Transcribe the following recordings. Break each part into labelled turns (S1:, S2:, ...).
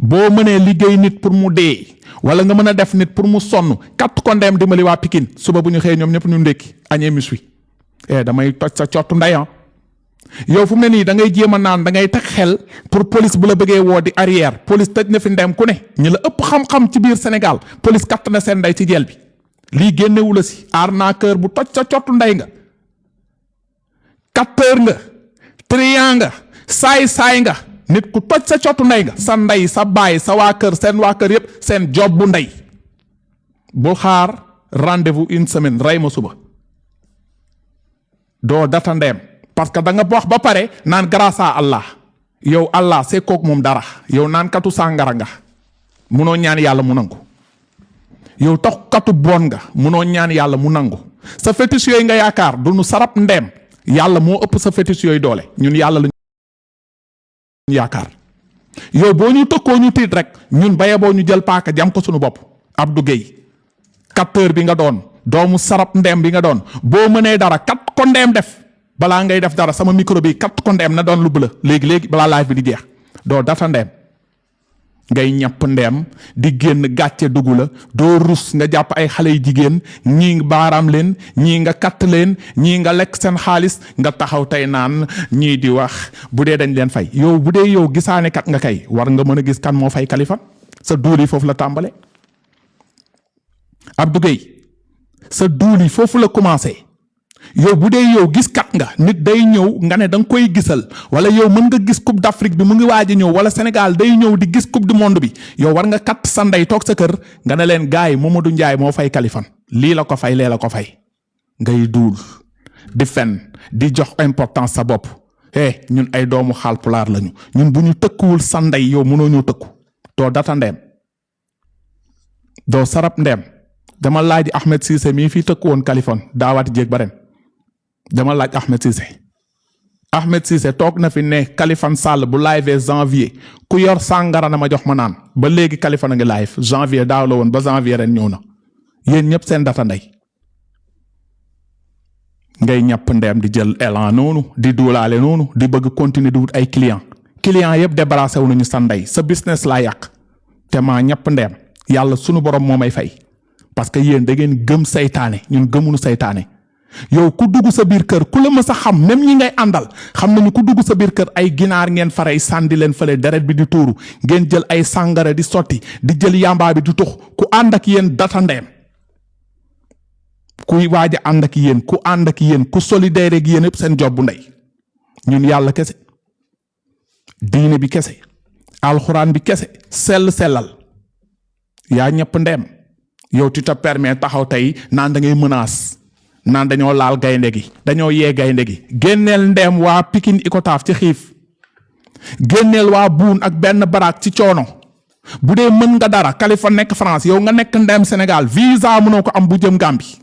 S1: boo mënee liggéey nit pour mu dee wala nga mën a def nit pour mu sonn kat ko ndeem dimbali waa Pikine suba bu ñu xëyee ñoom ñëpp ñu ndékki añee mis wi damay toj sa cottu ndeyan yow fu mu ne nii da ngay jéem a naan da ngay teg xel pour police bu la bëggee woo di arrière police tëj na fi ndeem ku ne ñi la ëpp xam-xam ci biir Sénégal police katt na seen ndey ci jeel bi lii génnewu la si arnaqueur bu toj sa cottu ndey nga capteur nga triant nga saay nga nit ku toj sa cottu ndey nga sa ndey sa baay sa waa kër yépp seen job bu ndey bul xaar rendez-vous une semaine rey ma suba doo data ndeem parce que da nga wax ba pare naan grâce à Allah yow Allah c'est kook moom dara yow naan katu sàngara nga munoo ñaan yàlla mu nangu yow tax katu bon nga munoo ñaan yàlla mu nangu sa fétiche yooyu nga yaakaar du nu sarap ndeem yàlla moo ëpp sa fétiche yooyu doole ñun yàlla la yaakaar yow boo ñu tëkkoo ñu tiit rek ñun baye boo ñu jël paaka jam ko suñu bopp Abdou Gueye capteur bi nga doon doomu sarap ndeem bi nga doon boo mënee dara kat ko ndeem def balaa ngay def dara sama micro bi kat ko ndeem na doon lu bëla léegi balaa live bi di jeex doo data ndeem ngay ñàpp ndeem di génn gàcce dugg la doo rus nga jàpp ay xale yu jigéen ñii baaraam leen ñii nga katt leen ñii nga lekk seen xaalis nga taxaw tey naan ñii di wax bu dee dañ leen fay yow bu dee yow gisaane kat nga kay war nga mën a gis kan moo fay Kaliphone sa duul yi foofu la tàmbale Abdou Gueye sa duul yi foofu la commencé yow bu dee yow gis kat nga nit day ñëw nga ne da nga koy gisal wala yow mën nga gis coupe d'Afrique bi mu ngi waaj a ñëw wala Sénégal day ñëw di gis coupe du monde bi yow war nga kat sa ndey toog sa kër nga ne leen gars yi Mamadou Ndiaye moo fay Kaliphone lii la ko fay lee la ko fay ngay duul di fen di jox importance sa bopp ñun ay doomu Haalpulaar lañu ñun bu ñu tëkkuwul sa ndey yow mënoo ñu tëkku doo data ndeem doo sarap ndeem dama laaj Ahmed Cissé mii fii tëkku woon Kaliphone daawaati jéeg ba ren dama laaj Ahmed Cissé toog na fi ne Kaliphone Sall bu live janvier ku yor sàngara na ma jox ma naan ba léegi Kaliphone a ngi live janvier daaw la woon ba janvier ren ñëw na yéen ñëpp seen data ndey ngay ñàpp ndeem di jël élan noonu di duulaale noonu di bëgg continuer di wut ay client yëpp débarrassé wu nañu sa ndey sa business laa yàq te maa ñàpp ndeem yàlla sunu borom moo may fay parce que yéen da ngeen gëm saytaane ñun gëmunu saytaane yow ku dugg sa biir kër ku la mës a xam même ñi ngay àndal xam nañu ku dugg sa biir kër ay ginaar ngeen farey sànni leen fële deret bi di tuuru ngeen jël ay sàngara di sotti di jël yamba bi di tux ku ànd ak yéen data ndeem kuy waaj a ànd ak yéen ku ànd ak yéen ku solidaire ak yéen yëpp seen job bu ndey ñun yàlla kese diine bi kese alxuraan bi kese sellal yaa ñëpp ndeem yow tu te permets taxaw tey naan da ngay menace naan dañoo laal gaynde gi dañoo yee gaynde gi génneel ndeem waa Pikine Icotaf ci xiif génneel waa buun ak benn baraak ci coono bu dee mën nga dara Kaliphone nekk France yow nga nekk ndeem Sénégal visa mënoo ko am bu jëm Gambie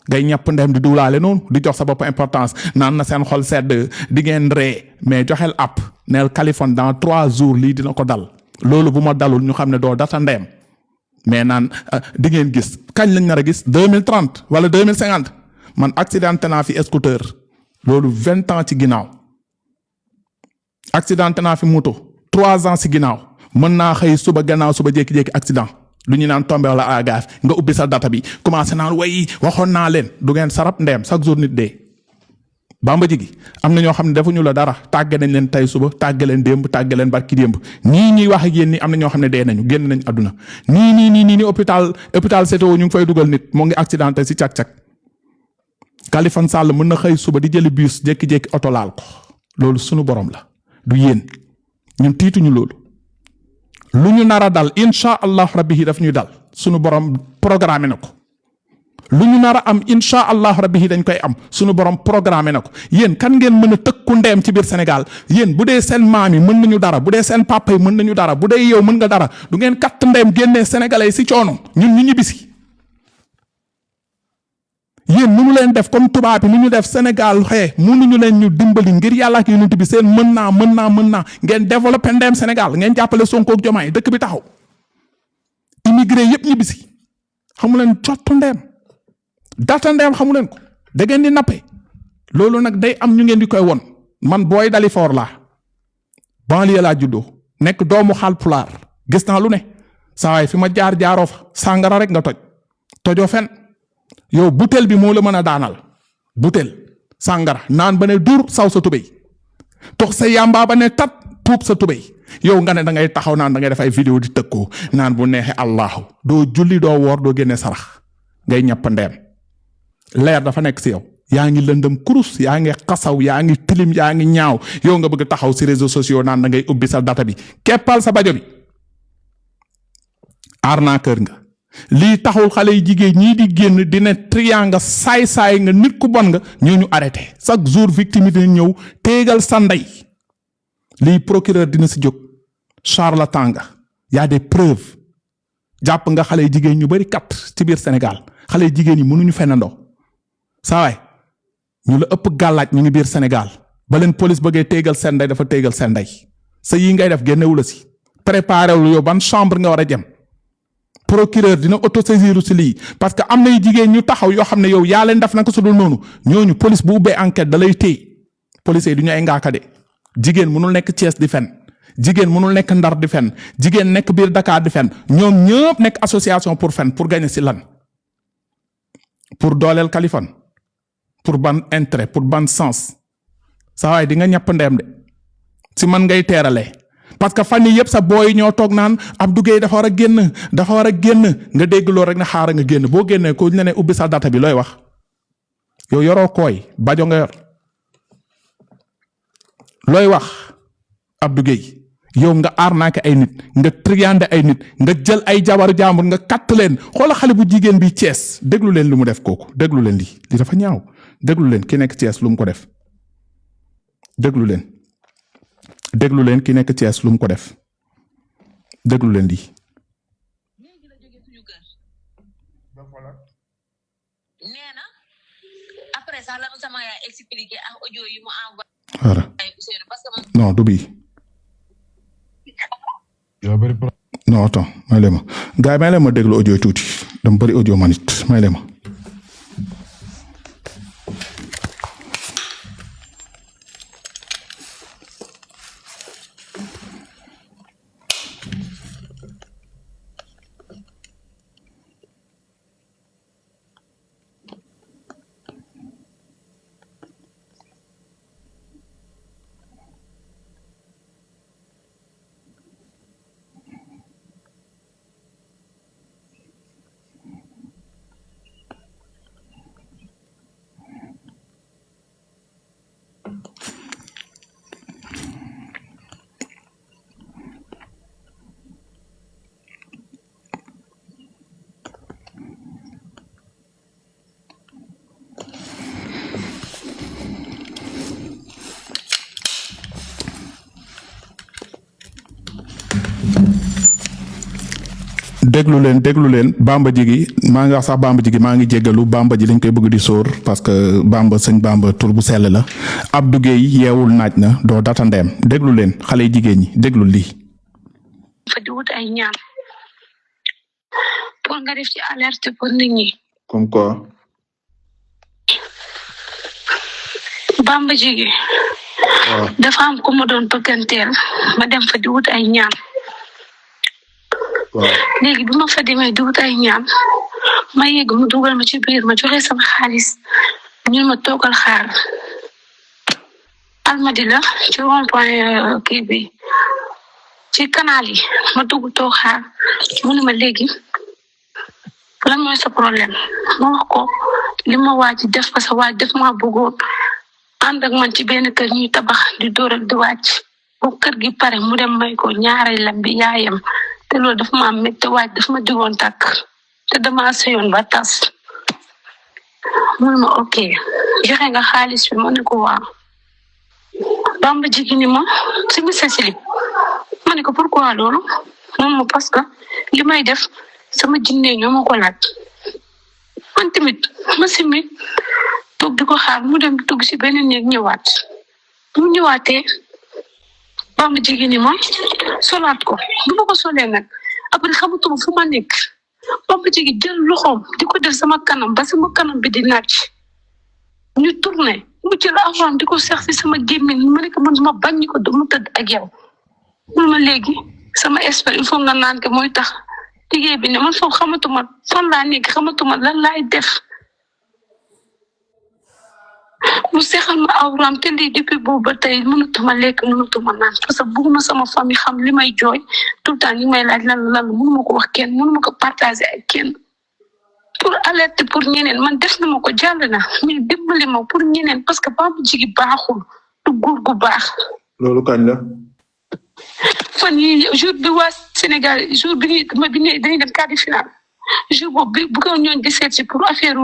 S1: ngay ñàpp ndeem di duulaale noonu di jox sa bopp importance naan na seen xol sedd di ngeen ree mais joxel app neel Kaliphone dans 3 jours lii dina ko dal loolu bu ma dalul ñu xam ne doo data ndeem mais naan di ngeen gis kañ lañ nar a gis 2030 wala 2050 man accidenté naa fi scooter loolu 20 ans ci ginnaaw accidenté naa fi moto 3 ans ci ginnaaw mën naa xëy suba gannaaw suba jékki-jékki accident lu ñu naan tombé wala agaaf nga ubbi sa data bi commencé naan way waxoon naa leen du ngeen sarap ndeem chaque jour nit dee bamba jigi am na ñoo xam ne defuñu la dara tàgge nañ leen tey suba tàgge leen démb tàgge leen barki démb ñii ñuy wax ak yéen ni am na ñoo xam ne dee nañu génn nañ àdduna nii hôpital CTO ñu ngi fay dugal nit moo ngi accidenté si cak-cak Kaliphone Sall mën na xëy suba di jëli bus jékki-jékki oto laal ko loolu sunu borom la du yéen ñun tiituñu loolu lu ñu nar a dal incha allah rabbi yi daf ñuy dal sunu borom programmé na ko lu ñu nar a am incha allah rabbi yi dañ koy am sunu borom programmé na ko yéen kan ngeen mën a tëkku ndeem ci biir Sénégal yéen bu dee seen maam yi mën nañu dara bu dee seen papa yi mën nañu dara bu dee yow mën nga dara du ngeen katt ndeem génnee sénégalais yi si coono ñun ñu ñibbisi yéen mënu leen def comme tubaab yi nu ñu def Sénégal mënuñu leen ñu dimbali ngir yàlla ak yonent bi seen mën naa ngeen développé ndeem Sénégal ngeen jàppale Sonko ak Diomaye dëkk bi taxaw immigré yépp ñibbisi xamu leen cottu ndeem data ndeem xamu leen ko da ngeen di nappe loolu nag day am ñu ngeen di koy won man booy Dalifort laa banlieue laa juddoo nekk doomu Haalpulaar gis naa lu ne saa waay fi ma jaaroo fa sàngara rek nga tojoo fen yow butel bi moo la mën a daanal butel sàngara naan ba ne dur saw sa tubéy tox sa yamba ba ne tat tuub sa tubéy yow nga ne da ngay taxaw naan da ngay def ay vidéo di tëkkoo naan bu neexee allahu doo julli doo woor doo génne sarax ngay ñàpp ndeem leer dafa nekk si yow yaa ngi lëndëm kurus yaa ngi xasaw yaa ngi tilim yaa ngi ñaaw yow nga bëgg taxaw si réseaux sociaux naan da ngay ubbi sa data bi keppal sa bajo bi arnaqueur nga lii taxul xale yi jigéen ñii di génn dina triant nga saay-saay nga nit ku bon nga ñu arrêté chaque jour victime dina ñëw téegal sa ndey lii procureur dina si jóg charlatan nga y a des preuves jàpp nga xale yi jigéen ñu bari kat ci biir Sénégal xale yi jigéen yi mënuñu fenandoo saa waay ñu la ëpp gàllaaj ñu ngi biir Sénégal ba leen police bëggee téegal seen ndey dafa téegal seen ndey sa yi ngay def génnewu la si préparé wu yow ban chambre nga war a jëm procureur dina autosaisir si lii parce que am na jigéen ñu taxaw yoo xam ne yow yaa leen def naka su dul noonu ñooñu police bu ubbee enquête da lay téye police yi du ñu ay ngaaka de jigéen mënul nekk Thiès di fen jigéen mënul nekk Ndar di fen jigéen nekk biir Dakar di fen ñoom ñëpp nekk association pour fen pour gagner si lan pour dooleel Kaliphone pour ban intérêt pour ban sens saa waay di nga ñàpp ndeem de si man ngay teeralee parce que fan yii yëpp sa booy ñoo toog naan Abdou Gueye dafa war a génn nga dégg loolu rek na xaaral nga génn boo génnee ko ñu ne ubbi sa data bi looy wax yow yoroo kooy bajo nga yor looy wax Abdou Gueye yow nga arnaqué ay nit nga triandé ay nit nga jël ay jabaru jaambur nga katt leen xoola xale bu jigéen bi Thiès déglu leen lu mu def kooku déglu leen li dafa ñaaw déglu leen ki nekk Thiès lu mu ko def déglu leen ki nekk Thiès lu mu ko def déglu leen lii.
S2: nee na après sax la ma sama yaay expliqué ak audio yi mu envoyé.
S1: voilà non du bii. non attends may leen ma gars yi may leen ma déglu audio tuuti dama bëri audio man it may leen ma. déglu leen bamba jigi maa ngi wax sax bamba jigi maa ngi jéggalu bamba ji lañ koy bëgg di sóor parce que bamba sëñ bamba tur bu sell la Abdou Gueye yeewul naaj na doo data ndeem déglu leen xale yi jigéen ñi déglu lii
S2: fa di wut ay ñaan pour nga def ci alerte pour nit ñi
S1: comme quoi
S2: bamba jigi dafa am ku ma doon bëgganteel ma dem fa di wut ay ñaan léegi bi ma fa demee di wut ay ñaan ma yegg mu dugal ma ci biir ma joxe sama xaalis ñun ma toogal xaar almadi la ci rond-point kii bi ci canal yi ma dugg toog xaar mu ne ma léegi lan mooy sa problème ma wax ko li ma waaj def parce que waaj def ma bëggoon ànd ak man ci benn kër ñuy tabax di dóor ak di wàcc bu kër gi pare mu dem may ko ñaareelam bi yaayam te loolu dafa ma am métti waaj dafa ma digoon takk te dama sëyoon ba tas mun ma ok joxe nga xaalis bi ma ne ko waaw bamba jigi ni ma si mi sa silib ma ne ko pourquoi loolu moom ma parce que li may def sama jinne ñoo ma ko laaj man tamit ma simi toog di ko xaar mu dem tugg si beneen néeg ñëwaat mu ñëwaatee bamba jigi ni ma solaat ko bu ma ko solee nag après xamatuma fu ma nekk bamba jigi jël loxoom di ko def sama kanam ba sama kanam bi di naaj ñu tourné mu jël avant di ko seex si sama gémmiñ ma ne ko man ma bañ ko du mu tëdd ak yow ma léegi sama espèce il faut nga naan ke mooy tax liggéey bi ne man foofu xamatuma fan laa nekk xamatuma lan laay def mu seexal ma awraam te lii depuis boobu ba tey mënatuma lekk mënatuma naan parce que bëgguma sama famille xam li may jooy tout le temps ñu may laaj lan mënuma ko wax kenn mënuma ko partager ak kenn pour alerter pour ñeneen man def na ma ko jàll na mais dimbali ma pour ñeneen parce que Bamba Jigi baaxul du góor gu baax.
S3: loolu kañ la.
S2: fan yii jour bi waa Sénégal jour bi dañuy dem quart de finale jour boobu bi bu ko ñooñu di seet si pour affaire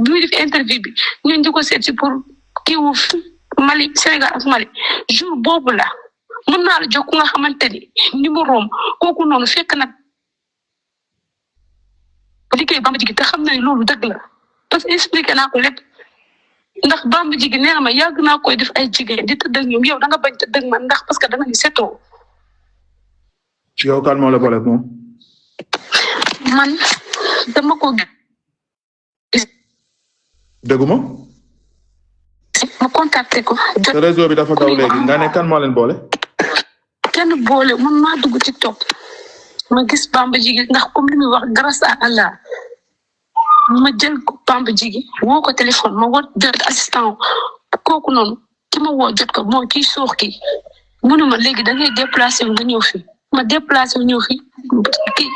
S2: bi muy def interview bi ñooñu di ko seet si pour kii wu Mali Sénégal ak Mali jour boobu la mën naa la jox ku nga xamante ni numéro am kooku noonu fekk nag liggéey Bamba Jigi te xam na ne loolu dëgg la parce que expliqué naa ko lépp ndax Bamba Jigi nee na ma yàgg naa koy def ay jigéen di tëdd ak ñoom yow da nga bañ tëdd ak man ndax parce que da nga ni setoo.
S3: yow kan moo la boole moom.
S2: man dama ko gis.
S3: dëgguma.
S2: ma contacté ko.
S3: jot réseau bi dafa daw léegi nga ne kan moo leen boole.
S2: kenn boole man maa dugg TikTok ma gis Bamba Jigi ndax comme li muy wax grâce à Allah ma jël ko Bamba Jigi woo ko téléphone ma woo jot assistant kooku noonu ki ma woo jot ko mooy kii soox kii mënuma léegi da ngay déplacé wu nga ñëw fi ma déplacé wu ñëw fi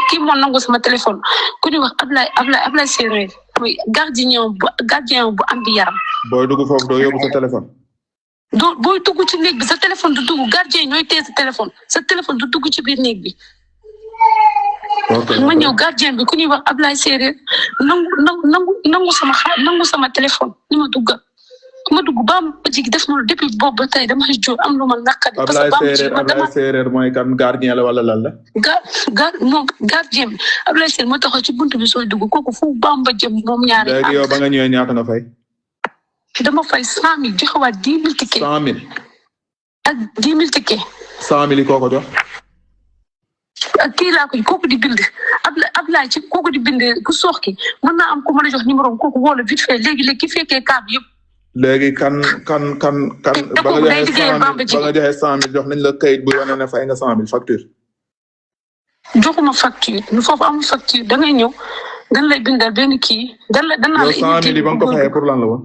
S2: kii moo nangu sama téléphone ku ñuy wax Ablaye Séeréer mooy gardien bu am bi yaram.
S3: booy dugg foofu doo yóbbu sa téléphone.
S2: booy dugg ci néeg bi sa téléphone du dugg gardien ñooy téye sa téléphone du dugg ci biir néeg bi. ma ñëw gardien bi ku ñuy wax Ablaye Séeréer nangu sama téléphone ni ma dugg Bamba Jigi def ma depuis boobu ba tey dama jóg am lu ma naqari. parce que
S3: Ablaye Séeréer mooy kan gardien la wala lan la.
S2: moom gardien bi Ablaye Séeréer moo taxaw ci buntu bi sooy dugg kooku fu Bamba jëm moom ñaari.
S3: léegi yow ba nga ñëwee ñaata nga fay.
S2: dama fay 100,000 joxewaat 10,000 tickets.
S3: 100,000.
S2: ak 10,000 tickets.
S3: 100,000 yi kooku jox.
S2: kii laa ko kooku di bind Ablaye ci kooku di bind ku soox ki mën naa am ku ma la jox numéro kooku woo la vite fait léegi ki fekkee cas bi yëpp.
S3: léegi kan. ba nga joxe 100,000 jox nañ la kayit bu wane ne fay nga 100,000 facture.
S2: joxuma facture foofu amul facture da ngay ñëw dañ lay bindal benn kii danaa la.
S3: 100,000 yi ba nga ko fayee pour lan la woon.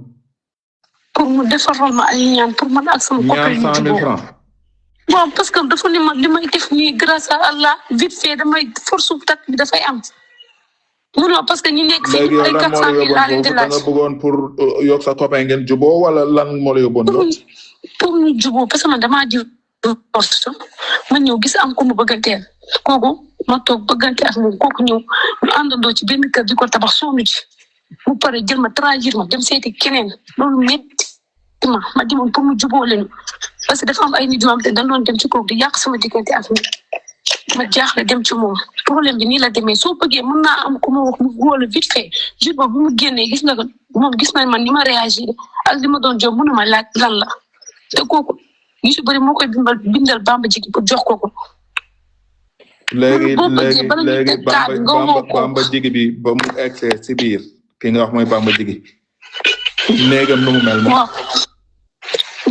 S2: pour mu defaral ma ay ñaan pour man ak sama copain
S3: ñaan 100,000 francs.
S2: bon parce que dafa ni ma li may def nii grâce à Allah vite fait damay force bu takk bi dafay am. non parce que ñi nekk fii ay 400,000 laa leen di laaj.
S3: da nga bëggoon pour yokk sa copain ngeen juboo wala lan moo la yóbboon lool.
S2: pour ñu juboo parce que man damaa ji force ma ñëw gis am ku mu bëgganteel kooku ma toog bëggante ak moom kooku ñëw ñu àndandoo ci benn kër di ko tabax soomu ji mu pare jël ma trahir ma dem seeti keneen loolu métti ma demoon pour mu juboo leen parce que dafa am ay nit yoo xam te dañ doon dem ci kooku di yàq sama diggante ak moom ma jaaxle dem ci moom problème bi nii la demee soo bëggee mën naa am ku ma wax mu wóolu vite fait jour boobu bu mu génnee gis nga moom gis na man ni ma réagir ak li ma doon jox mënu ma laaj lan la te kooku yu si bëri moo koy bindal Bamba Jigi pour jox kooku.
S3: léegi Bamba Jigi bi ba mu egsee si biir ki nga wax mooy Bamba Jigi néegam nu mu mel moom.
S2: waaw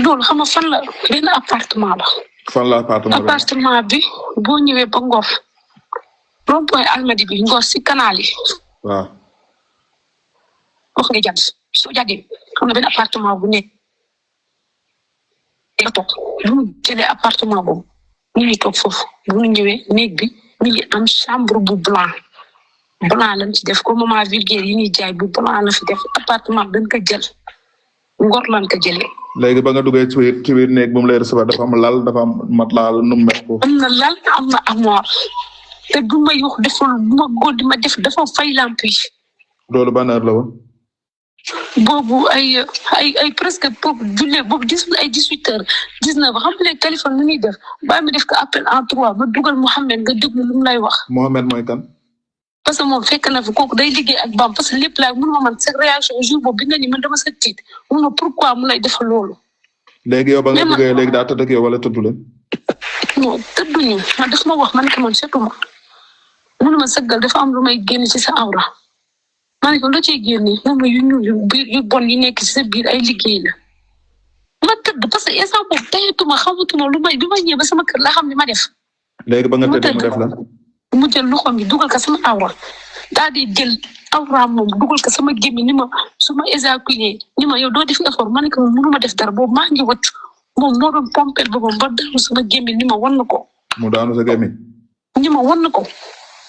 S2: loolu xam nga fan la benn appartement la.
S3: fan la appartement
S2: bi boo ñëwee ba Ngor rond point Almadi bi Ngor si canal yi.
S3: waaw.
S2: wax nga jàdd soo jàddee xam na benn appartement bu nekk. toog bu mu jëlee appartement boobu ñu ngi toog foofu bu ñu ñëwee néeg bi mi ngi am chambre bu blanc lañ ci def ko moment vulgaire yi ñuy jaay bu blanc la fi def appartement bi dañ ko jël Ngor lañ ko jëlee.
S3: léegi ba nga duggee ci biir néeg bu mu lay recevoir dafa am lal dafa am matelas nu mu mel foofu.
S2: am na lal am na armoire te du may wax deful bu ma góor di ma def dafa fay lamp yi.
S3: loolu ban heure la woon.
S2: boobu ay presque boobu jullee boobu 18h 19 xam nga léegi téléphone nu ñuy def bàyyi ma def ko appel en 3 ba dugal Mouhamed nga déglu lu mu lay wax.
S3: Mouhamed mooy kan.
S2: parce que moom fekk na fi kooku day liggéey ak Bamba parce que lépp laay mun ma man sa réaction jour boobu bi nga ni man dama sa tiit mun ma pourquoi mu lay defal loolu.
S3: léegi yow ba nga duggee léegi daa tëdd ak yow wala tëddu leen.
S2: non tëdduñu man daf ma wax man que man setuma mënu ma sëggal dafa am lu may génn ci sa awra ma ne ko loo ciy génne moom yu ñuul yu bon yi nekk ci sa biir ay liggéey la ma tëdd parce que instant boobu tayatuma xamatuma lu may ñëw ba sama kër laa xam ne ma def
S3: léegi ba nga tëddee mu def la.
S2: mu jël loxoom bi dugal ko sama awra daal di jël awra moom dugal ko sama gémmi ni ma su ma éjaculé ni ma yow doo def effort ma ne ko mënuma def dara boobu maa ngi wàcc moom moo doon pompel boppam ba daanu sama gémmi ni ma wan na ko.
S3: mu daanu sa gémmi.
S2: ni ma wan na ko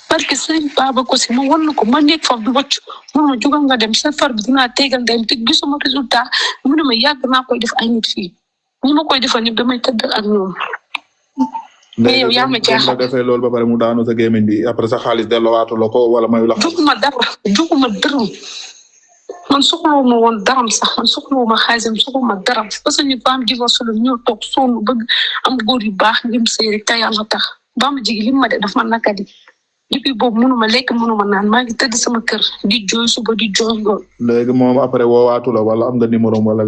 S2: parce que sëñ Baba ko si ma wan na ko ma nekk foofu di wàcc mu ne ma jugal nga dem sa far bi dinaa tegal ndeyam te gisuma résultat mu ne ma yàgg naa koy def ay nit fii ñi ma koy defal ñëpp damay tëdd ak ñoom. mais yow yaa ma jaaxal
S3: léegi defee loolu ba pare mu daanu sa gémmiñ bi après sa xaalis delloowaatu la ko wala mayu la.
S2: juguma dërëm man soxlawuma woon daram sax man soxlawuma xaalisam soxlawuma daram parce que ñu femme divorce la ñëw toog sonn bëgg am góor yu baax lim sëy rek te yàlla tax ba ma jigi lim ma de daf ma nakadi depuis boobu mënuma lekk mënuma naan maa ngi tëdd sama kër di jooy suba di jooy ngoon.
S3: léegi moom après woowaatu la wala am nga numéro wala.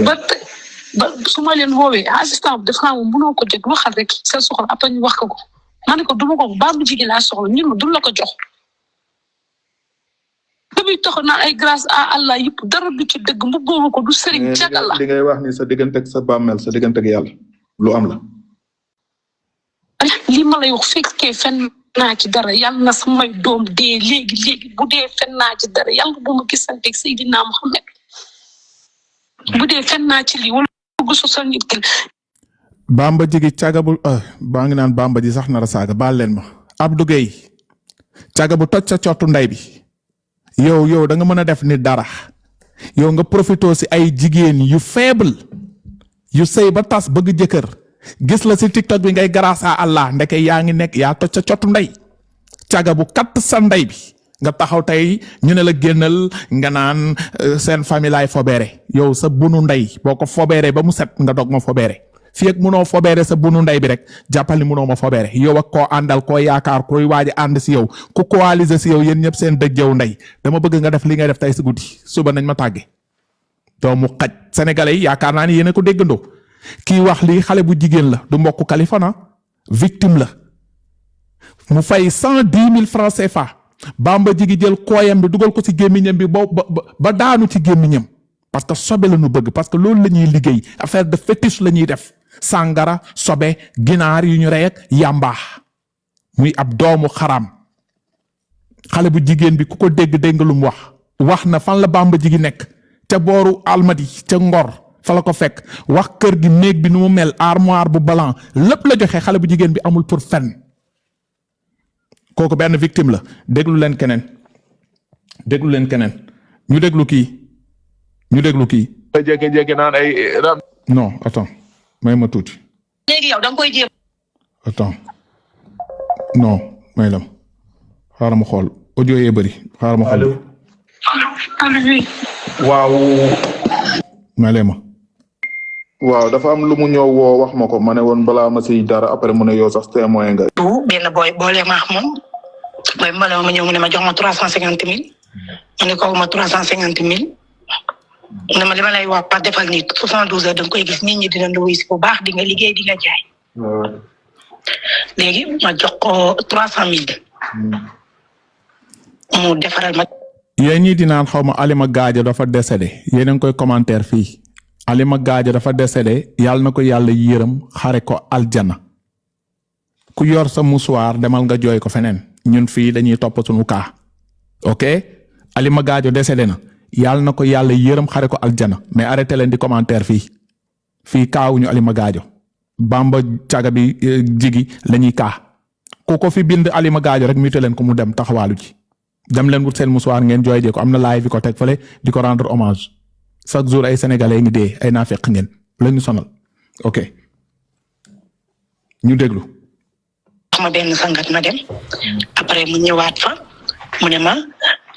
S2: ba su ma leen woowee assistant bi dafa am mënoo ko jot waxal rek sa soxla après ñu wax ko ma ne ko duma ko ba mu jigéen laa soxla ñun ma duñ la ko jox. bi tax na ay grâce à Allah yëpp dara du ci dëgg mu góobu ko du sëriñ jagal la.
S3: li ngay wax ni sa diggante ak sa bàmmeel sa diggante ak yàlla lu am la.
S2: li ma lay wax fekkee fen naa ci dara yàlla na samay doom dee léegi bu dee fen naa ci dara yàlla bu ma gisanteeg Seydina Muhammad bu dee fen naa ci lii wala bëgg sosal nit ki.
S1: Bamba jigi cagabul baa ngi naan Bamba ji sax nar a saaga baal leen ma Abdou Gueye caga bu toj sa cottu ndey bi yow da nga mën a def ni dara yow nga profité si ay jigéen yu faible yu sëy ba tas bëgg jëkkër gis la si TikTok bi ngay grâce à Allah ndeke yaa ngi nekk yaa toj sa cottu ndey caga bu katt sa ndey bi nga taxaw tey ñu ne la génnal nga naan seen famille laay fobeere yow sa bunu ndey boo ko fobeere ba mu set nga dog ma fobeere fii ak munoo fobeere sa bunu ndey bi rek jàppal ni munoo ma fobeere yow ak koo àndal koo yaakaar koy waaji ànd si yow ku coaliser si yow yéen ñëpp seen dëjjëw ndey dama bëgg nga def li ngay def tey si guddi suba nañ ma tàgge doomu xaj sénégalais yi yaakaar naa ni yéen a ko déggandoo kii wax lii xale bu jigéen la du mbokku Kaliphone victime la mu fay 110 000 francs CFA Bamba jigi jël kooyam bi dugal ko ci gémmiñam bi ba daanu ci gémmiñam parce que sobe la ñu bëgg parce que loolu la ñuy liggéey affaire de fétiche la ñuy def sàngara sobe ginaar yu ñu rey ak yàmbaax muy ab doomu xaram xale bu jigéen bi ku ko dégg nga lu mu wax na fan la Bamba jigi nekk ca booru Almadi ca Ngor fa la ko fekk wax kër gi néeg bi nu mu mel armoire bu blanc lépp la joxe xale bu jigéen bi amul pour fenn kooku benn victime la déglu leen keneen ñu déglu kii.
S3: jékki-jékki naan ay.
S1: non attends may ma tuuti.
S2: léegi yow da nga koy jéem.
S1: attends non may lam xaaral ma xool audio yee bëri xaaral ma xool.
S2: allo.
S3: waaw.
S1: may leen ma.
S3: waaw dafa am lu mu ñëw woo wax ma ko ma ne woon balaa ma siy dara après mu ne yow sax témoin nga.
S2: benn booy boole ma ak moom booy ma ñëw mu ne ma jox ma 350 000 mu ne ko ma 350 000 mu ne ma li ma lay wax par defal nit 72 heures da nga koy gis nit ñi dina la wuyu si bu baax di nga liggéey di nga jaay. léegi ma jox ko 300 000 mu defaral ma.
S1: yéen ñii di naan xaw ma Alima Gadio dafa décédé yéen a ngi koy commentaire fii Alima Gadio dafa décédé yàlla na ko yàlla yërëm xare ko aljana ku yor sa musuwaar demal nga jooy ko feneen ñun fii dañuy topp suñu kaa ok Alima Gadio décédé na yàlla na ko yàlla yërëm xare ko aljana mais arrêté leen di commentaire fii kaawuñu Alima Gadio Bamba caga bi jigi lañuy kaa ku ko fi bind Alima Gadio rek muté leen ko mu dem taxawaalu ji dem leen wut seen musuwaar ngeen jooy jee ko am na live bi ko teg fale di ko rendre hommage chaque jour ay sénégalais ngi dee ay naafeq ngeen la ñu sonal ok ñu déglu.
S2: ma benn sangat ma dem après mu ñëwaat fa mu ne ma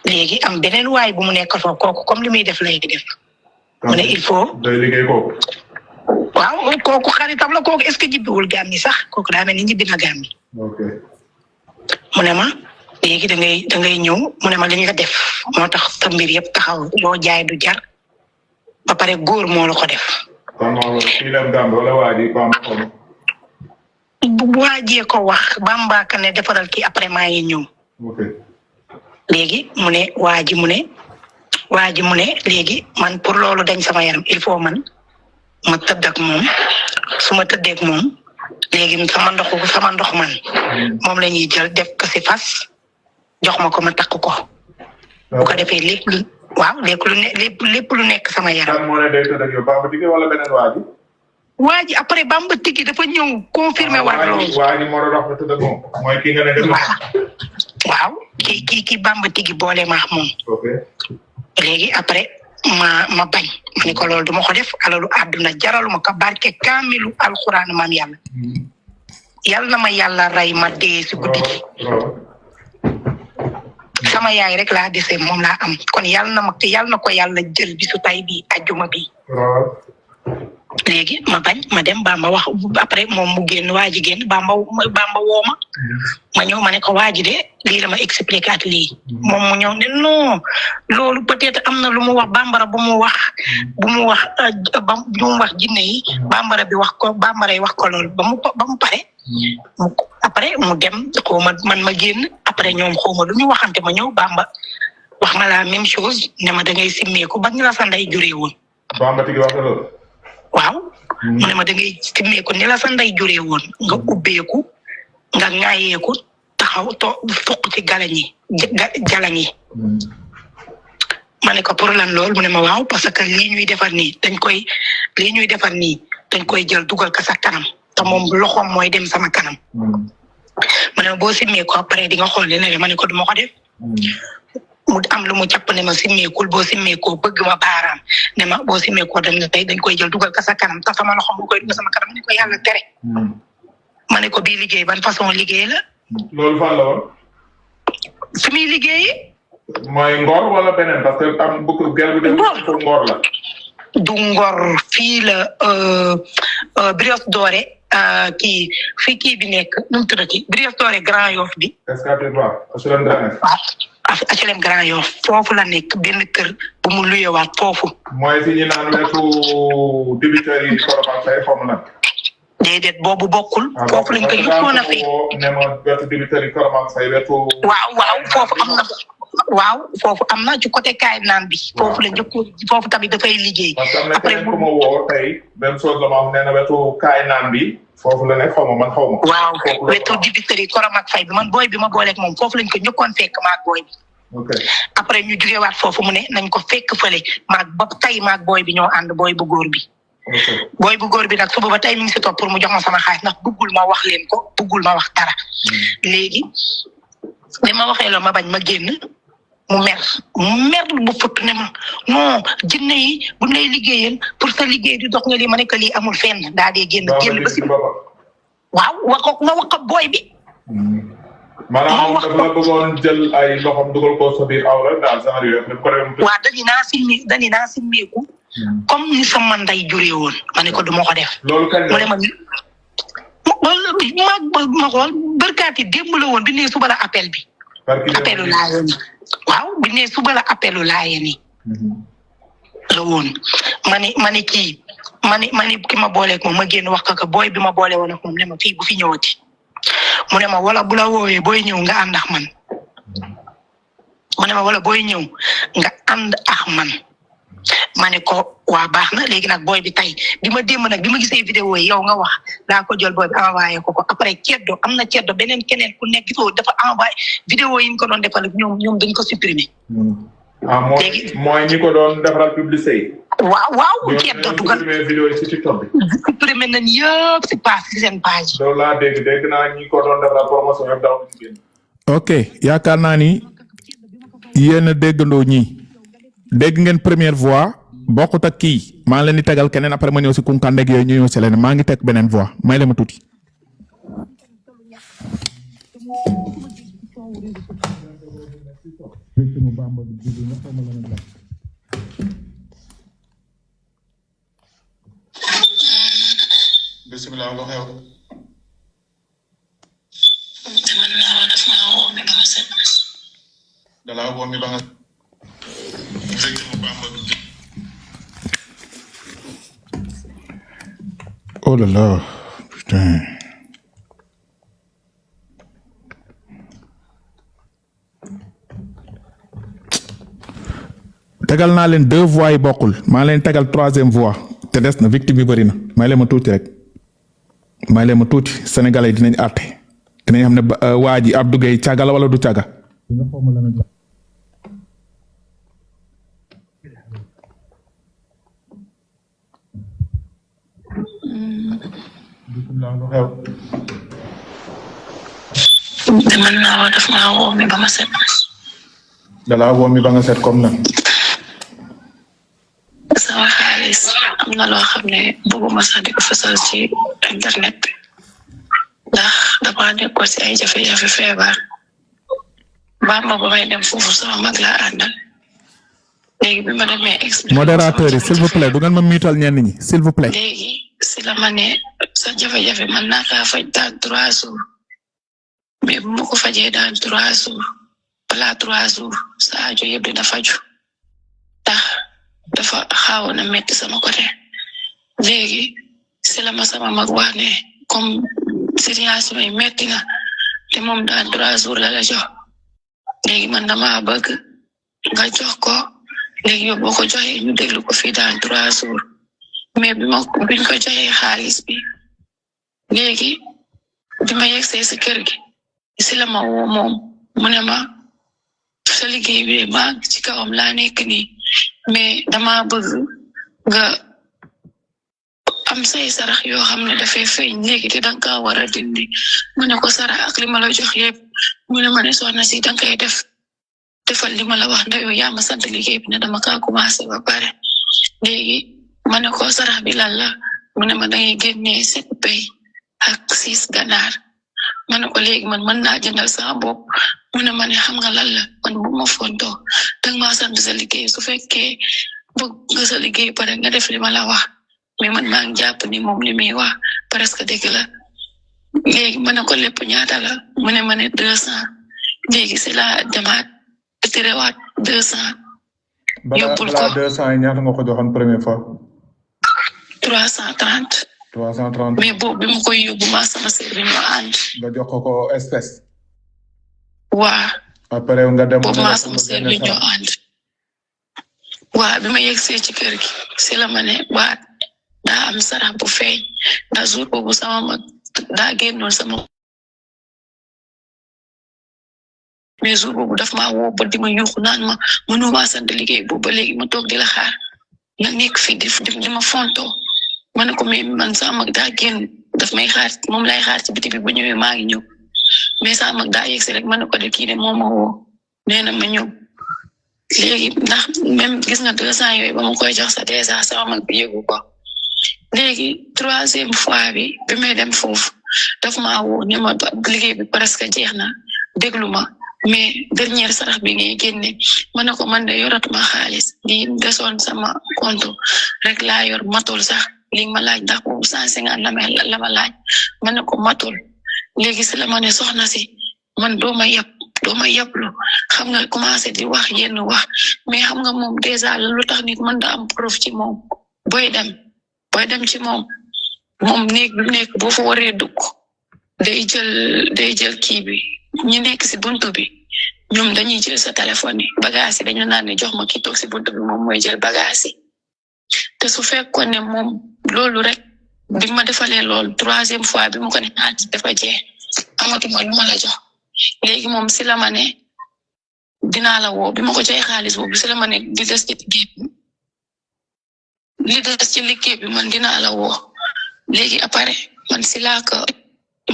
S2: léegi am beneen waay bu mu nekk fa kooku comme li muy def lay def mu ne il faut.
S3: day liggéey kooku.
S2: waaw kooku xaritam la kooku est-ce que jibbiwul Gàmbi sax kooku daa mel ni ñibbi na Gàmbi.
S3: ok.
S2: mu ne ma léegi da ngay ñëw mu ne ma li ñu la def moo tax sa mbir yëpp taxaw loo jaay du jar ba pare góor moo la ko def.
S3: kon kii la Gàmbi wala waa ji Bamba.
S2: bu waajee ko wax Bamba ka ne defaral kii après maa ngi ñëw.
S3: ok.
S2: léegi mu ne waa ji mu ne léegi man pour loolu dañ sama yaram il faut man ma tëdd ak moom su ma tëddee ak moom
S4: léegi sama ndox man moom la ñuy jël def ko si fas jox ma ko ma takk ko bu ko defee lépp lu waaw lépp lu nekk sama yaram.
S3: kan moo ne day tëdd ak yow Bamba Tigi wala beneen waa ji
S4: après Bamba Tigi dafa ñëw confirmé waat loolu.
S3: waa ji moo doon wax tëdd ak moom mooy ki nga ne def.
S4: waaw kii Bamba Tigi boole ma ak moom.
S3: ok
S4: léegi après ma bañ ma ne ko loolu duma ko def alalu àdduna jaraluma ko barke kaamilu alxuraan maam yàlla na ma yàlla rey ma dee si guddi gi sama yaay rek laa dese moom laa am kon yàlla na ko yàlla jël bisu tay bi ajjuma bi léegi ma bañ ma dem Bamba wax après moom mu génn waa ji génn Bamba woo ma ñëw ma ne ko waa ji de lii la ma expliqué at lii moom mu ñëw ne non loolu peut-être am na lu mu wax bambara bu mu wax jinne yi bambara yi wax ko loolu ba mu pare après mu dem xaw ma man ma génn après ñoom xaw ma lu ñu waxante ma ñëw Bamba wax ma la même chose ne ma da ngay simmeeku ba ñu la sa ndey juree woon.
S3: Bamba Tigi wax loolu.
S4: waaw mu ne ma da ngay simmeeku ni la sa ndey juree woon nga ubbeeku nga ŋaayeeku taxaw fokk ci jalañ yi ma ne ko pour lan lool mu ne ma waaw parce que lii ñuy defar nii dañ koy jël dugal ko sa kanam te moom loxoom mooy dem sama kanam ma ne ma boo simmeeku après di nga xool ne ma ne ko duma ko def mu am lu mu jàpp ne ma simmeekul boo simmeekoo bëgg ma baaraam ne ma boo simmeekoo dañ koy jël dugal ko sa kanam te sama loxo mu koy dugal sama kanam ma ne ko yàlla tere ma ne ko bii liggéey ban façon liggéey la.
S3: loolu fan la woon.
S4: fi muy liggéeyee.
S3: mooy Ngor wala beneen parce que am bëgg gel bi dem Ngor la.
S4: du Ngor fii la Brioche Dorée kii bi nekk nu mu tuddati Brioche Dorée Grand Yoff bi.
S3: est-ce que HLM Grand Yoff.
S4: waaw HLM Grand Yoff foofu la nekk benn kër bu mu luyewaat foofu.
S3: mooy fi ñu naan wetu dibiteurs yi Koromack Faye xaw ma nag.
S4: déedéet boobu bokkul. foofu lañ ko yëppoon a fekk.
S3: ne ma wetu dibiteurs yi Koromack Faye wetu.
S4: waaw foofu am na ci côté kaay naan bi foofu la njëkkoon foofu tamit dafay liggéey.
S3: après am na keneen ku ma woo tey même chose la ma wax nee na wetu kaay naan bi foofu la nekk xaw ma man xaw ma.
S4: waaw wetu dibiteurs yi Koromack Faye bi man booy bi ma booleeg moom foofu lañ ko njëkkoon fekk maag booy bi. après ñu jugewaat foofu mu ne nañ ko fekk fële maag booy bi ñoo ànd booy bu góor bi. booy bu góor bi nag suba ba tey mi ngi si topp pour mu jox ma sama xaalis ndax bëggul ma wax leen ko bëggul ma wax dara. léegi li ma waxee la ma bañ ma génn mu mer bu fëtt ne ma non jinne yi bu lay liggéeyal pour sa liggéey di dox nga lii ma ne que lii amul fenn daa dee génn ba si. waaw wax ko booy bi.
S3: maanaam dafa la bëggoon jël ay loxoom dugal ko sa biir awra daal genre yooyu.
S4: waaw dañu naa simmeeku comme ni sama ndey juree woon ma ne ko duma ko def.
S3: loolu kañ la
S4: mu ne ma xool barkaati démb la woon bi ne suba la appel bi. appelu laayeen yi waaw bi ne suba la appelu laayeen yi la woon ma ne kii ki ma booleeg moom ma génn wax ko booy bi ma boole woon ak moom ne ma fii bu fi ñëwati mu ne ma wala bu la woowee booy ñëw nga ànd ak man mu ne ma wala booy ñëw nga ànd ak man ma ne ko waa baax na léegi nag booy bi tey bi ma gisee vidéo yi yow nga wax daa ko jël booy bi envoyé ko après am na ceddo beneen keneen ku nekk gisoo dafa envoyé vidéo yi ñu ko doon defal ñoom dañ ko supprimer.
S3: léegi mooy ñi ko doon defaral publicité yi.
S4: waaw ceddo dugal
S3: vidéo yi ci TikTok bi.
S4: supprimer nañ yëpp si page si seen page.
S3: loolu laa dégg naa ñi ko doon defaral promotion yëpp daaw ñu génn.
S1: ok yaakaar naa ni yéen a déggandoo ñii. dégg ngeen première voix bokkut ak kii maa ngi leen di tegal keneen après ma ñëw si kunkandeg yooyu ñu ñëw si leneen maa ngi teg beneen voix may la ma tuuti.
S3: bisimilah nga xew. dalaa woo mi ba nga.
S1: oh là là putain. tegal naa leen 2 voix yi bokkul maa leen tegal 3e voix te des na victime bi bëri na may leen ma tuuti rek may leen ma tuuti sénégalais yi dinañ àtte dinañ xam ne waa ji Abdou Gueye caga la wala du caga.
S2: man naa woo daf maa woo mi ba ma set.
S3: dalaa woo mi ba nga set comme na.
S2: sama xaalis am na loo xam ne bëgguma sax di ko fësal ci internet bi ndax damaa nekkoon ci ay jafe-jafe feebar Bamba ba may dem foofu sama mag laa àndal léegi bi ma demee expliqué
S1: modérateur yi s'il vous plaît du ngeen ma miital ñenn ñi s'il vous plaît.
S2: léegi si la ma ne sa jafe-jafe man naa kaa faj dans 3 jours mais bu ma ko fajee dans 3 jours balaa 3 jours sa aajo yëpp dina faju tax dafa xawoon a metti sama côté léegi si la ma sama mag wax ne comme situation yi metti na te moom dans 3 jours la jox léegi man dama bëgg nga jox ko léegi yow boo ko joxee ñu déglu ko fii dans 3 jours mais biñ ko joxee xaalis bi léegi bi ma yegsee si kër gi si la ma woo moom mu ne ma sa liggéey bi maa ci kawam laa nekk nii mais dama bëgg nga am say sarax yoo xam ne dafay feeñ léegi te danga kaa war a dindi mu ne ko sarax ak li ma la jox yëpp mu ne ma ne soxna si danga koy defal li ma la wax ndax yow yaa ma sant liggéey bi ne dama kaa commencé ba pare léegi ma ne ko sarax bi lan la mu ne ma dangay génnee 7 pay ak 6 ganaar ma ne ko léegi man mën naa jëndal sama bopp mu ne ma ne xam nga lan la man bu ma fontoo danga maa sant sa liggéey su fekkee bëgg nga sa liggéey pare nga def li ma la wax mais man maa ngi jàpp ni moom li muy wax presque dëgg la léegi ma ne ko lépp ñaata la mu ne ma ne 200 léegi c'est la demaat terewaat 200 yóbbul ko
S3: 200 yi ñaata nga ko joxoon première fois
S2: 330
S3: 330
S2: mais boobu bi ma koy yóbbu ma sama sœur bi ñu ànd
S3: nga jox ko espèce
S2: waa
S3: après nga dem
S2: boobu ma sama sœur bi ñu ànd waa bi ma yegsee ci kër gi si la ma ne waa daa am sarax bu feeñ ndax jour boobu sama mag daa génnoon sama mais jour boobu daf maa woo ba di ma yuuxu naan ma mënuma sant liggéey boobu ba léegi ma toog di la xaar nga nekk fii di ma fontoo ma ne ko mais man sama mag daa génn daf may xaar moom lay xaar ci biti bi ba ñëwee maa ngi ñëw mais sama mag daa yegsi rek ma ne ko de kii de moom ma woo nee na ma ñëw léegi ndax même gis nga 200 yooyu ba ma koy jox sa déjà sama mag bi yëgu ko léegi 3e fois bi may dem foofu daf maa woo ne ma liggéey bi presque jeex na déglu ma mais dernière sarax bi ngay génne ma ne ko man de yoratuma xaalis li desoon sama compte rek laa yor matul sax li ma laaj ndax boobu 150 la ma laaj ma ne ko matul léegi si la ma ne soxna si man doo ma yablu xam nga commencé di wax yenn wax mais xam nga moom déjà lu tax nit mën da am preuve ci moom booy dem ci moom néeg bi nekk boo fa waree dugg day jël kii bi ñi nekk si buntu bi ñoom dañuy jël sa téléphone yi bagage yi dañu naan ne jox ma ki toog si buntu bi moom mooy jël bagage yi te su fekkoon ne moom loolu rek bi ma defalee loolu 3e fois bi mu ko ne dafa jeex amatuma lu ma la jox léegi moom si la ma ne dinaa la woo bi ma ko joxee xaalis boobu si la ma ne di des ci liggéey bi man dinaa la woo léegi après man si laa ko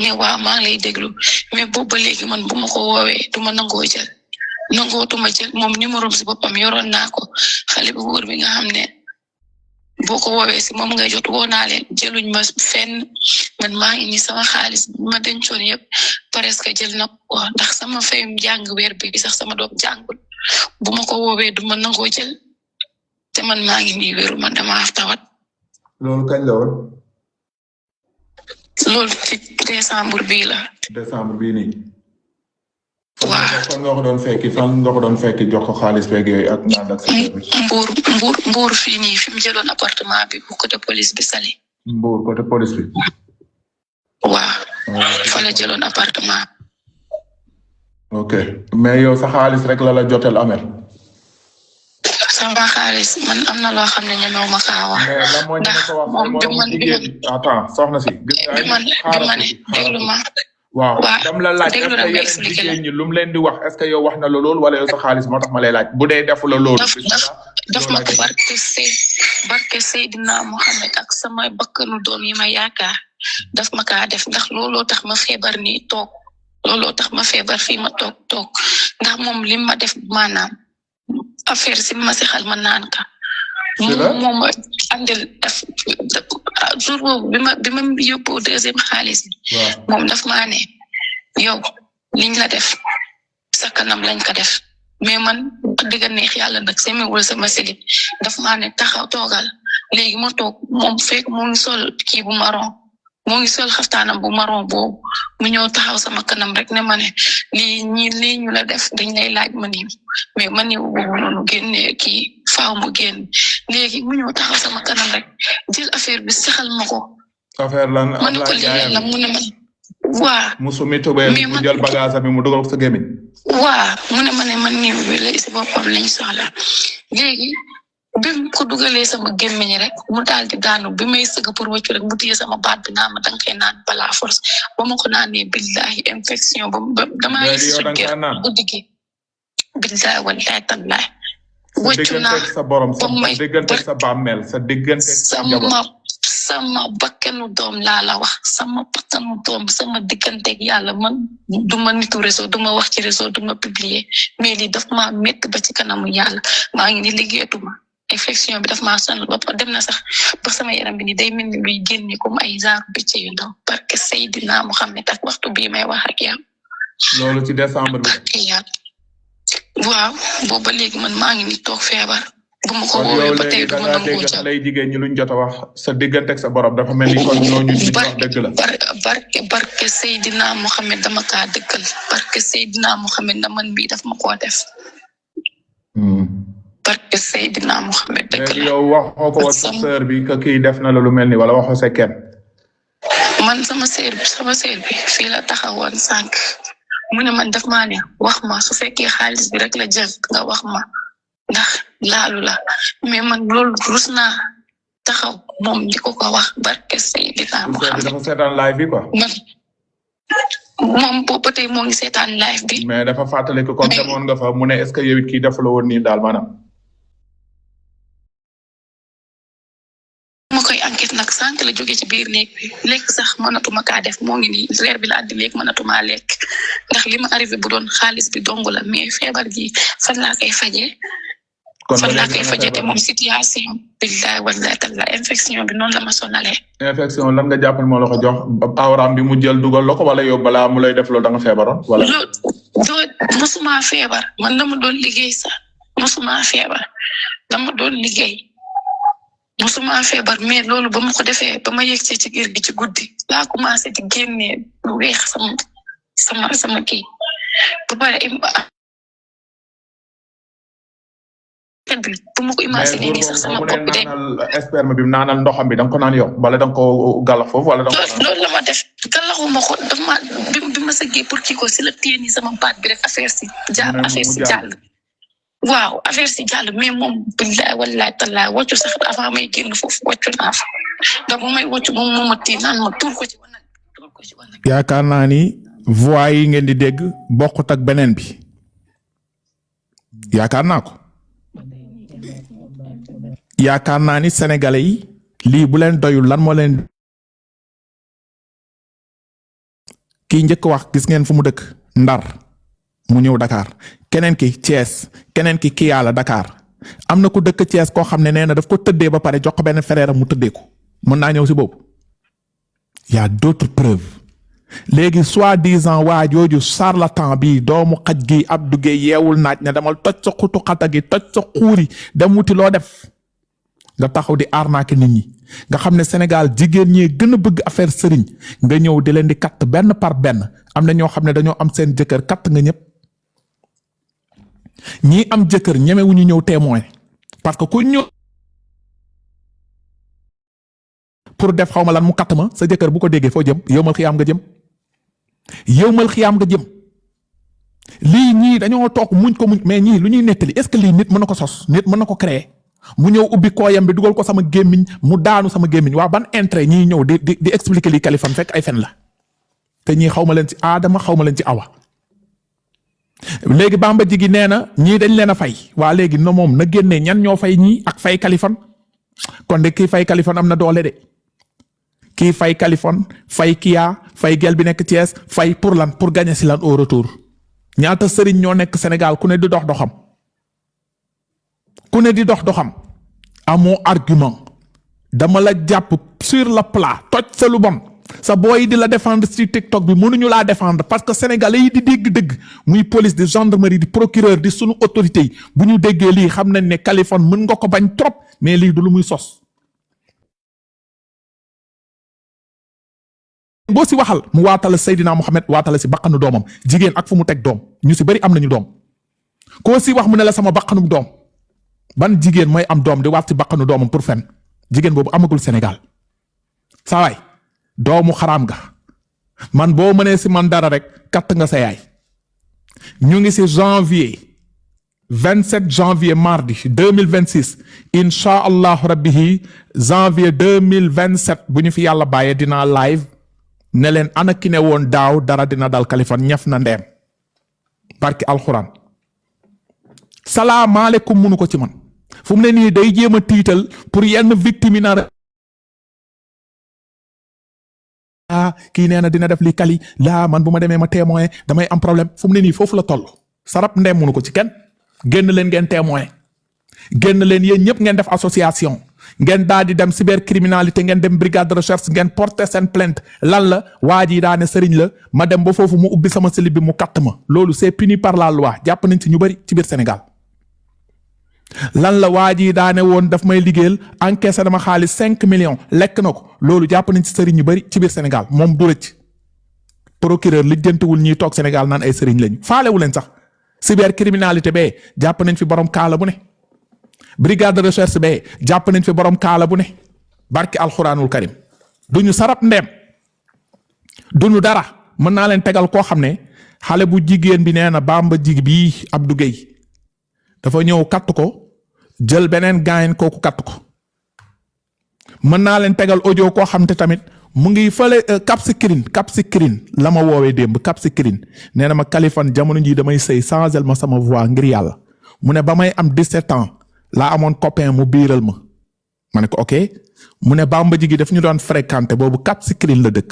S2: ne waa maa ngi lay déglu mais boobu ba léegi man bu ma ko woowee du ma nangootuma jël moom numéro si boppam yoroon naa ko xale bu góor bi nga xam ne boo ko woowee si moom nga jot woo naa leen jëluñ ma fenn man maa ngi ni sama xaalis ma dencoon yëpp presque jël na ko ndax sama fayum jàng weer bi sax sama doom jàngul bu ma ko woowee du ma nangoo jël te man maa ngi nii wéru man dama tawat.
S3: loolu kañ la woon.
S2: loolu ci décembre bii la.
S3: décembre bii nii.
S2: waaw
S3: fan nga ko doon fekki jox ko xaalis beeg yooyu ak naan ak
S2: Mbour fii nii fi mu jëloon appartement bi bu côté police bi Saly.
S3: Mbour côté police bi.
S2: waaw fa la jëloon appartement.
S3: ok mais yow sa xaalis rek la jotel amel.
S2: sama xaalis xaalis man am na loo xam ne ñemewu ma kaa wax.
S3: mais lan mooy ñeme ko wax
S2: moom bi man
S3: attends soxna si.
S2: bi man déglu ma.
S3: waaw dam la laaj est-ce que yeneen jigéen ñi lu mu leen di wax est-ce que yow wax na la loolu wala yow sa xaalis moo tax ma lay laaj bu dee defu la loolu.
S2: daf ma ko barke Seydina Mohamed ak sama bakkanu doom yi ma yaakaar daf ma kaa def ndax looloo tax ma feebar nii toog looloo tax ma feebar fii ma toog ndax moom li ma def maanaam affaire si ma si xal ma naan ka moom ma andil daf jour boobu bi ma yóbbu deuxième xaalis moom daf maa ne yow liñ la def sa kanam lañ ko def mais man digga neex yàlla nag semewul sama silib daf maa ne taxaw toogal léegi ma toog moom fekk moo ngi sol kii bu marron moo ngi sol xaftaanam bu marron boobu mu ñëw taxaw sama kanam rek ne ma ne lii ñu la def dañ lay laaj ma niw mais ma niw boobu noonu génne kii faaw mu génn léegi mu ñëw taxaw sama kanam rek jël affaire bi saxal ma ko.
S3: affaire lan
S2: ma ne ko lii la mu ne ma waa
S3: musumi tubé mu jël bagage bi mu dugal ko sa gémmiñ.
S2: waa mu ne ma ne man niw bi la si boppam lañ soxla léegi bi mu ko dugalee sama gémmiñ rek mu daal di daanu bi may sëgg pour wàccu rek mu téye sama baat bi naa ma danga koy naan balaa force ba ma ko naanee billahi infection ba damaa yëg si guddi gi billahi wallahi tallahi wàccu naa
S3: sa borom sa diggante sa bàmmeel sa diggante
S2: sama bakkanu doom laa la wax sama bakkanu doom sama digganteeg yàlla man duma nitu réseau duma wax ci réseau duma publier mais lii daf maa métti ba ci kanamu yàlla maa ngi ni liggéeyatuma infection bi daf maa sonal ba dem na sax ba sama yaram bi ni day mel ni luy génne comme ay genre bëcc yu ndaw parce que Seydina Mohamed ak waxtu bii may wax ak yow.
S3: loolu ci décembre bi.
S2: waaw booba léegi man maa ngi ni toog feebar. bu ma ko woowee ba tey du ma nangoo jàpp
S3: lay jigéen ñi luñ jot a wax sa diggante ak sa borom dafa mel ni kon ñooñu ñu wax dëgg la.
S2: barke Seydina Mohamed dama kaa dëggal barke Seydina Mohamed na man bii daf ma koo def. barke Seydina Mohamed dëgg la.
S3: yow waxoo ko woon sa sœur bi que kii def na la lu mel ni wala waxoo sa kenn.
S2: man sama sœur bi fii la taxawoon sànq mu ne man daf maa ne wax ma su fekkee xaalis bi rek la jël nga wax ma ndax laalu la mais man loolu rus naa taxaw moom di ko wax barke Seydina Mohamed.
S3: dafa seetaan live bi quoi.
S2: moom boobu ba tey moo ngi seetaan live bi.
S3: mais dafa fàttali ko comme demoon nga fa mu ne est-ce que yow it kii dafa la woon nii daal maanaam.
S2: ma koy enquête nag sànq la jóge ci biir néeg bi lekk sax mënatuma kaa def moo ngi nii reer bi la addi lekk mënatuma lekk ndax li ma arrivé bu doon xaalis bi dong la mais feebar gi fan laa koy fajee. fan laa koy fajee te moom situation billahi wallahi taala infection bi noonu la ma sonalee.
S3: infection lan nga jàppal moo la ko jox awraam bi mu jël dugal la ko wala yow balaa mu lay def loolu da nga feebaroon wala.
S2: mosuma feebar man dama doon liggéey sax mosuma feebar dama doon liggéey mosuma feebar mais loolu ba ma ko defee ba ma yegg ci kër gi ci guddi laa commencé di génnee lu weex sama kii ba pare bu ma ko imaginer nii sax sama bopp bi de.
S3: sperme bi naanal ndoxam bi da nga ko naan yow wala da nga ko gàllax foofu wala da nga ko.
S2: loolu la ma def gàllaxuma ko daf ma bi ma sëggee pour kii ko si la téye nii sama baat bi rek affaire si jàll. waaw affaire si jàll mais moom billahi wallahi taala wàccu sax avant may génn foofu wàccu naa fa donc bu may wàccu moom moo ma téye naan ma tuur ko ci wanag.
S1: yaakaar naa ni voix yi ngeen di dégg bokkut ak beneen bi yaakaar naa ko. yaakaar naa ni sénégalais yi lii bu leen doyul lan moo leen kii njëkk wax gis ngeen fu mu dëkk Ndar mu ñëw Dakar keneen ki Thiès keneen ki Kiyala Dakar am na ku dëkk Thiès koo xam ne nee na daf ko tëddee ba pare jox ko benn frère mu tëddee ko mën naa ñëw si boobu y a d'autres preuves léegi soi-disant waa jooju charlatan bi doomu xaj gi Abdou Gueye yeewul naaj ne damal toj sa xutu xata gi toj sa xuuri dem wuti loo def nga taxaw di arnaquer nit ñi nga xam ne Sénégal jigéen ñi gën a bëgg affaire sëriñ nga ñëw di leen di katt benn par benn am na ñoo xam ne dañoo am seen jëkkër katt nga ñëpp ñii am jëkkër ñemewuñu ñëw témoin parce que ku ñëw pour def xaw ma lan mu katt ma sa jëkkër bu ko déggee foo jëm yowmal xiyaam nga jëm lii ñii dañoo toog muñ ko muñ mais ñii lu ñuy nettali est-ce que lii nit mën na ko sos nit mën na ko créer mu ñëw ubbi kooyam bi dugal ko sama gémmiñ mu daanu sama gémmiñ waa ban intérêt ñiy ñëw di expliquer lii Kaliphone fekk ay fen la te ñii xaw ma leen ci Adama xaw ma leen ci Awa. léegi Bamba Jigi nee na ñii dañ leen a fay waa léegi no moom na génnee ñan ñoo fay ñii ak fay Kaliphone kon de kii fay Kaliphone am na doole de kii fay Kaliphone fay Kia fay gel bi nekk Thiès fay pour lan pour gagner si lan au retour ñaata sëriñ ñoo nekk Sénégal ku ne di dox doxam amoo argument dama la jàpp sur le plat toj sa lu bon sa booy di la défendre ci TikTok bi mënuñu laa défendre parce que sénégalais yi di dégg dëgg muy police di gendarmerie di procureur di sunu autorité yi bu ñu déggee lii xam nañ ne Kaliphone mën nga ko bañ trop mais lii du lu muy sos. boo si waxal mu waatala Seydina Mohamed waatala si baqanu doomam jigéen ak fu mu teg doom ñu si bëri am nañu doom koo si wax mu ne la sama baqanum doom ban jigéen mooy am doom di waat si baqanu doomam pour fen jigéen boobu amagul Sénégal saa waay doomu xaraam nga man boo mënee si man dara rek katt nga sa yaay. ñu ngi si janvier 27 janvier mardi 2026 incha allahu rabbi janvier 2027 bu ñu fi yàlla bàyyee dinaa live ne leen ana ki ne woon daaw dara dina dal Kaliphone ñaf na ndeem barki alxuraan salaamaaleykum munu ko ci man fu mu ne nii day jéem a tiital pour yenn victime yi na kii nee na dina def li Kali laa man bu ma demee ma témoin damay am problème fu mu ne nii foofu la toll sarap ndeem munu ko ci kenn génn leen ngeen témoin génn leen yéen ñëpp ngeen def association ngeen daal di dem cybercriminalité ngeen dem brigade de recherche ngeen porter seen plainte lan la waa ji daa ne sëriñ la ma dem ba foofu mu ubbi sama slip bi mu katt ma loolu c'est puni par la loi jàpp nañ ci ñu bari ci biir Sénégal. lan la waa ji daa ne woon daf may liggéeyal encaissé dama xaalis 5 millions lekk na ko loolu jàpp nañ ci sëriñ ñu bari ci biir Sénégal moom du rëcc procureur lijjantiwul ñiy toog Sénégal naan ay sëriñ lañu faalewu leen sax cybercriminalité bee jàpp nañ fi borom kaala bu ne. brigade de recherche bee jàpp nañ fi borom kaala bu ne barki alxuraanul karim duñu sarap ndeem duñu dara mën naa leen tegal koo xam ne xale bu jigéen bi nee na Bamba Jigi bii Abdou Gueye dafa ñëw katt ko jël beneen gaayen kooku katt ko mën naa leen tegal audio koo xam te tamit mu ngi fële Cap Skirring la ma woowee démb Cap Skirring nee na ma Kaliphone jamono jii damay sëy changel ma sama voix ngir yàlla mu ne ba may am 17 ans laa amoon copain mu biiral ma ne ko ok mu ne Bamba Jigi daf ñu doon fréquenté boobu Cap Skirring la dëkk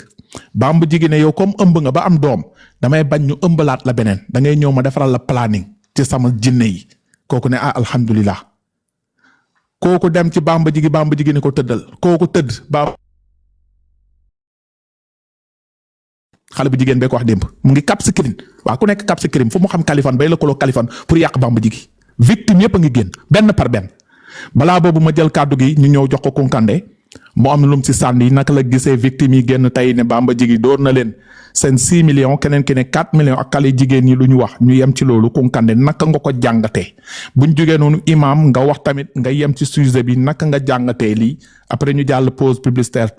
S1: Bamba Jigi ne yow comme ëmb nga ba am doom damay bañ ñu ëmbalaat la beneen da ngay ñëw ma defaral la planning ci sama jinne yi kooku ne alhamdulilah kooku dem ci Bamba Jigi ne ko tëddal kooku tëdd ba xale bu jigéen bee ko wax démb mu ngi Cap Skirring waa ku nekk Cap Skirring fu mu xam Kaliphone bay lëkkaloo Kaliphone pour yàq Bamba Jigi victime yëpp a ngi génn benn par benn balaa boobu ma jël kàddu gi ñu ñëw jox ko Kunkande mu am lum si sànni naka la gisee victime yi génn tey ne Bamba Jigi door na leen seen 6 millions keneen ki ne 4 millions ak xale jigéen ñi lu ñu wax ñu yem ci loolu Kunkande naka nga ko jàngatee buñ jógee noonu imam nga wax tamit nga yem ci sujet bi naka nga jàngatee lii après ñu jàll pause publicitaire